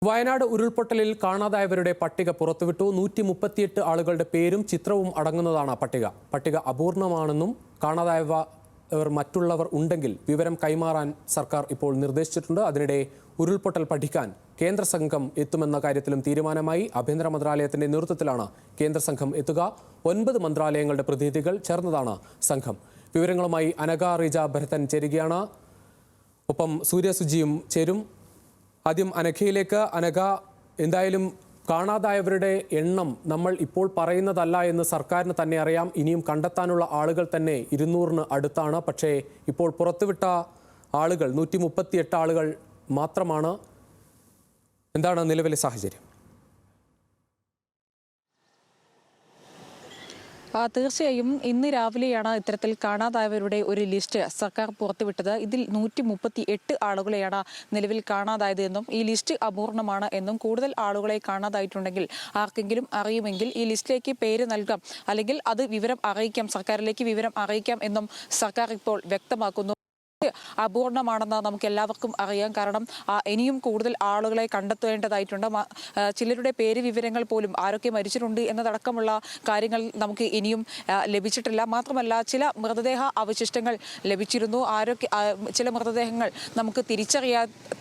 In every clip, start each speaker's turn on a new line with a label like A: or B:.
A: വയനാട് ഉരുൾപൊട്ടലിൽ കാണാതായവരുടെ പട്ടിക പുറത്തുവിട്ടു. 138 ആളുകളുടെ പേരും ചിത്രവും അടങ്ങുന്നതാണ് പട്ടിക അപൂർണമാണെന്നും കാണാതായവർ മറ്റുള്ളവർ ഉണ്ടെങ്കിൽ വിവരം കൈമാറാൻ സർക്കാർ ഇപ്പോൾ നിർദ്ദേശിച്ചിട്ടുണ്ട്. അതിനിടെ ഉരുൾപൊട്ടൽ പഠിക്കാൻ കേന്ദ്ര സംഘം എത്തുമെന്ന കാര്യത്തിലും തീരുമാനമായി. ആഭ്യന്തര മന്ത്രാലയത്തിന്റെ നേതൃത്വത്തിലാണ് കേന്ദ്ര സംഘം എത്തുക. 9 മന്ത്രാലയങ്ങളുടെ പ്രതിനിധികൾ ചേർന്നതാണ് സംഘം. വിവരങ്ങളുമായി അനഘ റീജ ഭരതൻ ചേരുകയാണ്. ഒപ്പം സൂര്യസുജിയും ചേരും. ആദ്യം അനഘയിലേക്ക്. അനഘ, എന്തായാലും കാണാതായവരുടെ എണ്ണം നമ്മൾ ഇപ്പോൾ പറയുന്നതല്ല എന്ന് സർക്കാരിന് തന്നെ അറിയാം. ഇനിയും കണ്ടെത്താനുള്ള ആളുകൾ തന്നെ 200-ന് അടുത്താണ്. പക്ഷേ ഇപ്പോൾ പുറത്തുവിട്ട ആളുകൾ 138 ആളുകൾ മാത്രമാണ്. എന്താണ് നിലവിലെ സാഹചര്യം?
B: തീർച്ചയായും ഇന്ന് രാവിലെയാണ് ഇത്തരത്തിൽ കാണാതായവരുടെ ഒരു ലിസ്റ്റ് സർക്കാർ പുറത്തുവിട്ടത്. ഇതിൽ 138 ആളുകളെയാണ് നിലവിൽ കാണാതായത് എന്നും ഈ ലിസ്റ്റ് അപൂർണമാണ് എന്നും കൂടുതൽ ആളുകളെ കാണാതായിട്ടുണ്ടെങ്കിൽ ആർക്കെങ്കിലും അറിയുമെങ്കിൽ ഈ ലിസ്റ്റിലേക്ക് പേര് നൽകാം, അല്ലെങ്കിൽ അത് വിവരം അറിയിക്കാം, സർക്കാരിലേക്ക് വിവരം അറിയിക്കാം എന്നും സർക്കാർ ഇപ്പോൾ വ്യക്തമാക്കുന്നു. അപൂർണമാണെന്ന് നമുക്ക് എല്ലാവർക്കും അറിയാം. കാരണം ഇനിയും കൂടുതൽ ആളുകളെ കണ്ടെത്തേണ്ടതായിട്ടുണ്ട്. ചിലരുടെ പേര് വിവരങ്ങൾ പോലും ആരൊക്കെ മരിച്ചിട്ടുണ്ട് എന്നതടക്കമുള്ള കാര്യങ്ങൾ നമുക്ക് ഇനിയും ലഭിച്ചിട്ടില്ല. മാത്രമല്ല, ചില മൃതദേഹ അവശിഷ്ടങ്ങൾ ലഭിച്ചിരുന്നു. ചില മൃതദേഹങ്ങൾ നമുക്ക്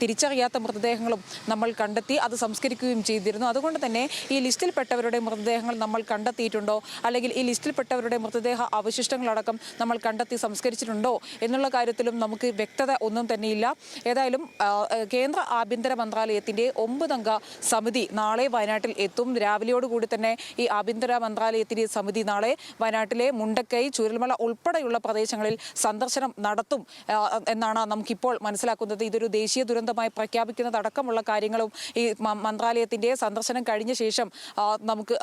B: തിരിച്ചറിയാത്ത മൃതദേഹങ്ങളും നമ്മൾ കണ്ടെത്തി അത് സംസ്കരിക്കുകയും ചെയ്തിരുന്നു. അതുകൊണ്ട് തന്നെ ഈ ലിസ്റ്റിൽപ്പെട്ടവരുടെ മൃതദേഹങ്ങൾ നമ്മൾ കണ്ടെത്തിയിട്ടുണ്ടോ, അല്ലെങ്കിൽ ഈ ലിസ്റ്റിൽപ്പെട്ടവരുടെ മൃതദേഹ അവശിഷ്ടങ്ങളടക്കം നമ്മൾ കണ്ടെത്തി സംസ്കരിച്ചിട്ടുണ്ടോ എന്നുള്ള കാര്യത്തിലും നമുക്ക് വ്യക്തത ഒന്നും തന്നെയില്ല. ഏതായാലും കേന്ദ്ര ആഭ്യന്തര മന്ത്രാലയത്തിന്റെ 9-അംഗ സമിതി നാളെ വയനാട്ടിൽ എത്തും. രാവിലെയോടുകൂടി തന്നെ ഈ ആഭ്യന്തര മന്ത്രാലയത്തിന്റെ സമിതി നാളെ വയനാട്ടിലെ മുണ്ടക്കൈ, ചൂരൽമല ഉൾപ്പെടെയുള്ള പ്രദേശങ്ങളിൽ സന്ദർശനം നടത്തും എന്നാണ് നമുക്കിപ്പോൾ മനസ്സിലാക്കുന്നത്. ഇതൊരു ദേശീയ ദുരന്തമായി പ്രഖ്യാപിക്കുന്നതടക്കമുള്ള കാര്യങ്ങളും ഈ മന്ത്രാലയത്തിന്റെ സന്ദർശനം കഴിഞ്ഞ ശേഷം നമുക്ക്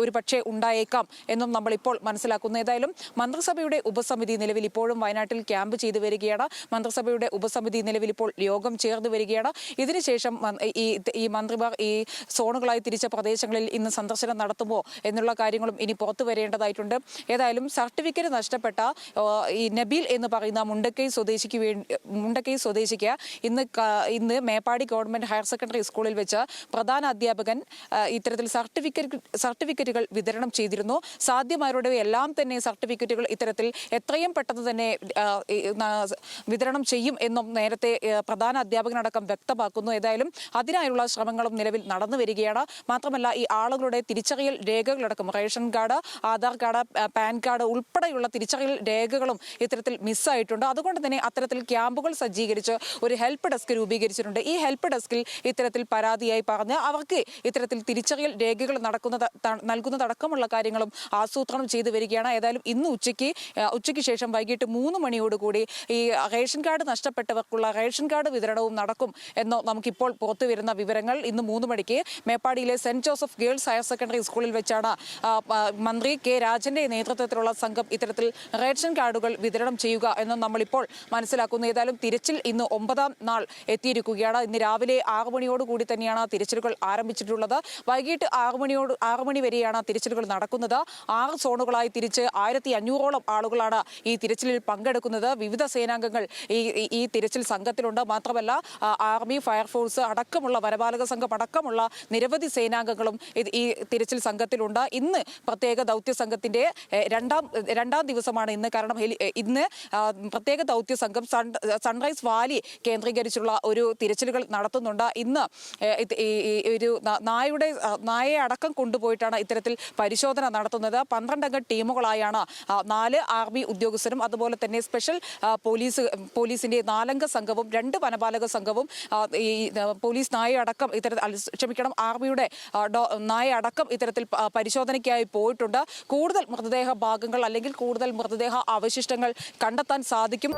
B: ഒരു പക്ഷേ ഉണ്ടായേക്കാം എന്നും നമ്മളിപ്പോൾ മനസ്സിലാക്കുന്നു. ഏതായാലും മന്ത്രിസഭയുടെ ഉപസമിതി നിലവിൽ ഇപ്പോഴും വയനാട്ടിൽ ക്യാമ്പ് ചെയ്തു വരികയാണ്. മന്ത്രിസഭയുടെ ഉപസമിതി നിലവിൽ ഇപ്പോൾ യോഗം ചേർന്ന് വരികയാണ്. ഇതിനുശേഷം ഈ മന്ത്രിമാർ ഈ സോണുകളായി തിരിച്ച പ്രദേശങ്ങളിൽ ഇന്ന് സന്ദർശനം നടത്തുമോ എന്നുള്ള കാര്യങ്ങളും ഇനി പുറത്തു വരേണ്ടതായിട്ടുണ്ട്. ഏതായാലും സർട്ടിഫിക്കറ്റ് നഷ്ടപ്പെട്ട ഈ നബീൽ എന്ന് പറയുന്ന മുണ്ടക്കൈ സ്വദേശിക്ക് ഇന്ന് മേപ്പാടി ഗവൺമെന്റ് ഹയർ സെക്കൻഡറി സ്കൂളിൽ വെച്ച് പ്രധാന അധ്യാപകൻ ഇത്തരത്തിൽ സർട്ടിഫിക്കറ്റുകൾ വിതരണം ചെയ്തിരുന്നു. സാധ്യമായവരുടെ എല്ലാം തന്നെ സർട്ടിഫിക്കറ്റുകൾ ഇത്തരത്തിൽ എത്രയും പെട്ടെന്ന് തന്നെ വിതരണം ചെയ്യും എന്നും നേരത്തെ പ്രധാന അധ്യാപകനടക്കം വ്യക്തമാക്കുന്നു. ഏതായാലും അതിനായുള്ള ശ്രമങ്ങളും നിലവിൽ നടന്നു വരികയാണ്. മാത്രമല്ല, ഈ ആളുകളുടെ തിരിച്ചറിയൽ രേഖകളടക്കം ration card, Aadhaar card, PAN card ഉൾപ്പെടെയുള്ള തിരിച്ചറിയൽ രേഖകളും ഇത്തരത്തിൽ മിസ്സായിട്ടുണ്ട്. അതുകൊണ്ട് തന്നെ അത്തരത്തിൽ ക്യാമ്പുകൾ സജ്ജീകരിച്ച് ഒരു ഹെൽപ്പ് ഡെസ്ക് രൂപീകരിച്ചിട്ടുണ്ട്. ഈ ഹെൽപ്പ് ഡെസ്കിൽ ഇത്തരത്തിൽ പരാതിയായി പറഞ്ഞ് അവർക്ക് ഇത്തരത്തിൽ തിരിച്ചറിയൽ രേഖകൾ നൽകുന്നതടക്കമുള്ള കാര്യങ്ങളും ആസൂത്രണം ചെയ്തു വരികയാണ്. ഏതായാലും ഇന്ന് ഉച്ചയ്ക്ക് ശേഷം വൈകിട്ട് 3 മണിയോടുകൂടി ഈ റേഷൻ കാർഡ് നഷ്ടപ്പെട്ടവർക്കുള്ള റേഷൻ കാർഡ് വിതരണവും നടക്കും എന്നോ നമുക്കിപ്പോൾ പുറത്തു വരുന്ന വിവരങ്ങൾ. ഇന്ന് 3 മണിക്ക് മേപ്പാടിയിലെ Saint Joseph girls higher secondary സ്കൂളിൽ വെച്ചാണ് മന്ത്രി കെ രാജന്റെ നേതൃത്വത്തിലുള്ള സംഘം ഇത്തരത്തിൽ റേഷൻ കാർഡുകൾ വിതരണം ചെയ്യുക എന്നും നമ്മളിപ്പോൾ മനസ്സിലാക്കുന്നു. ഏതായാലും തിരച്ചിൽ ഇന്ന് 9-ാം നാൾ എത്തിയിരിക്കുകയാണ്. ഇന്ന് രാവിലെ 6 മണിയോടുകൂടി തന്നെയാണ് തിരച്ചിലുകൾ ആരംഭിച്ചിട്ടുള്ളത്. വൈകിട്ട് 6 മണി വരെയാണ് തിരച്ചിലുകൾ നടക്കുന്നത്. 6 സോണുകളായി തിരിച്ച് 1500-ഓളം ആളുകളാണ് ഈ തിരച്ചിലിൽ പങ്കെടുക്കുന്നത്. വിവിധ സേനാംഗങ്ങൾ ഈ തിരച്ചിൽ സംഘത്തിലുണ്ട്. മാത്രമല്ല, ആർമി, ഫയർഫോഴ്സ് അടക്കമുള്ള വനപാലക സംഘം അടക്കമുള്ള നിരവധി സേനാംഗങ്ങളും ഈ തിരച്ചിൽ സംഘത്തിലുണ്ട്. ഇന്ന് പ്രത്യേക ദൗത്യ സംഘത്തിന്റെ രണ്ടാം ദിവസമാണ് ഇന്ന്. കാരണം ഇന്ന് പ്രത്യേക ദൗത്യ സംഘം സൺറൈസ് വാലി കേന്ദ്രീകരിച്ചുള്ള ഒരു തിരച്ചിലുകൾ നടത്തുന്നുണ്ട്. ഇന്ന് ഒരു നായയെ അടക്കം കൊണ്ടുപോയിട്ടാണ് ഇത്തരത്തിൽ പരിശോധന നടത്തുന്നത്. 12-അംഗ ടീമുകളായാണ് 4 ആർമി ഉദ്യോഗസ്ഥരും അതുപോലെ തന്നെ സ്പെഷ്യൽ പോലീസിന്റെ 4-അംഗ സംഘവും 2 വനപാലക സംഘവും ഈ പോലീസ് ആർമിയുടെ നായ അടക്കം ഇത്തരത്തിൽ പരിശോധനയ്ക്കായി പോയിട്ടുണ്ട്. കൂടുതൽ മൃതദേഹ ഭാഗങ്ങൾ അല്ലെങ്കിൽ കൂടുതൽ മൃതദേഹ അവശിഷ്ടങ്ങൾ കണ്ടെത്താൻ സാധിക്കും.